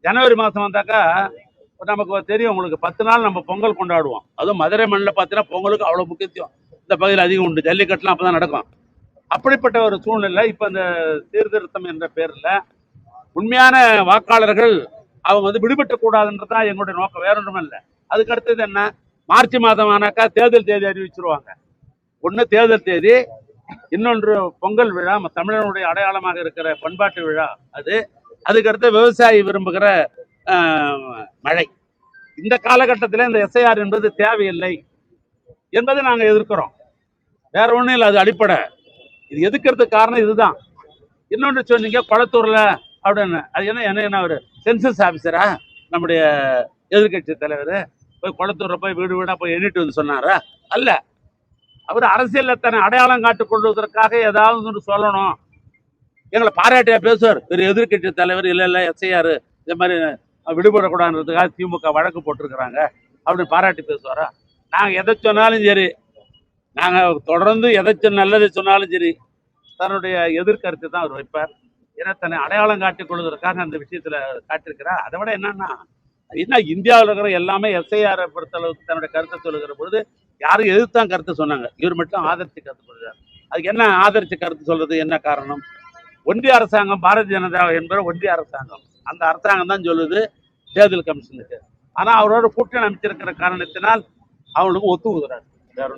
ஜனவரி மாதம் வந்தாக்கா நமக்கு தெரியும், உங்களுக்கு 10 நாள் நம்ம பொங்கல் கொண்டாடுவோம். அதுவும் மதுரை மண்ணில் பார்த்தீங்கன்னா பொங்கலுக்கு அவ்வளோ முக்கியத்துவம் இந்த பகுதியில் அதிகம் உண்டு. ஜல்லிக்கட்டுலாம் அப்போ தான் நடக்கும். அப்படிப்பட்ட ஒரு சூழ்நிலை இப்போ இந்த சீர்திருத்தம் என்ற பேரில் உண்மையான வாக்காளர்கள் அவங்க விடுபட்டக்கூடாதுன்றதான் எங்களுடைய நோக்கம், வேற ஒன்றும் இல்லை. அதுக்கு அடுத்தது என்ன, மார்ச் மாதம் ஆனாக்கா தேர்தல் தேதி அறிவிச்சிருவாங்க. ஒன்று தேர்தல் தேதி, இன்னொன்று பொங்கல் விழா, தமிழனுடைய அடையாளமாக இருக்கிற பண்பாட்டு விழா அது. அதுக்கடுத்து விவசாயி விரும்புகிற மழை. இந்த காலகட்டத்தில் இந்த எஸ்ஐஆர் என்பது தேவையில்லை என்பதை நாங்கள் எதிர்க்கிறோம். வேற ஒன்றும் இல்லை, அது அடிப்படை. இது எதிர்க்கிறதுக்கு காரணம் இதுதான். இன்னொன்று சொன்னீங்க குளத்தூர்ல அப்படின்னு, அது என்ன ஒரு சென்சஸ் ஆஃபீஸரா நம்முடைய எதிர்கட்சி தலைவர் போய் குளத்தூர்ல போய் வீடு வீடா போய் எண்ணிட்டு வந்து சொன்னாரா? அல்ல, அவர் அரசியல் தன்னை அடையாளம் காட்டுக் கொள்வதற்காக ஏதாவது ஒன்று சொல்லணும், எங்களை பாராட்டியா பேசுவார். ஒரு எதிர்கட்சி தலைவர் இல்லை எஸ்ஐஆர் இந்த மாதிரி விடுபடக்கூடாதுன்றதுக்காக திமுக வழக்கு போட்டிருக்கிறாங்க அப்படின்னு பாராட்டி பேசுவாரா? நாங்கள் எதை சொன்னாலும் சரி, நாங்கள் தொடர்ந்து எதை நல்லதை சொன்னாலும் சரி, தன்னுடைய எதிர்கருத்து தான் அவர் வைப்பார். ஏன்னா தன்னை அடையாளம் காட்டிக் கொள்வதற்காக அந்த விஷயத்துல காட்டியிருக்கிறார். அதை விட என்னன்னா, என்ன இந்தியாவில் இருக்கிற எல்லாமே எஸ்ஐஆரை பொறுத்தளவுக்கு தன்னுடைய கருத்தை சொல்லுகிற பொழுது யாரும் எதிர்த்தான் கருத்து சொன்னாங்க, இவர் மட்டும் ஆதரிச்சு கருத்து சொல்றாரு. அதுக்கு என்ன ஆதரிச்சு கருத்து சொல்றது என்ன காரணம்? ஒன்றிய அரசாங்கம், பாரதிய ஜனதா என்பது ஒன்றிய அரசாங்கம், அந்த அரசாங்கம் தான் சொல்லுது தேர்தல் கமிஷனுக்கு. ஆனா அவரோட கூட்டணி அமைச்சிருக்கிற காரணத்தினால் அவங்களுக்கு ஒத்துக்குகிறார்.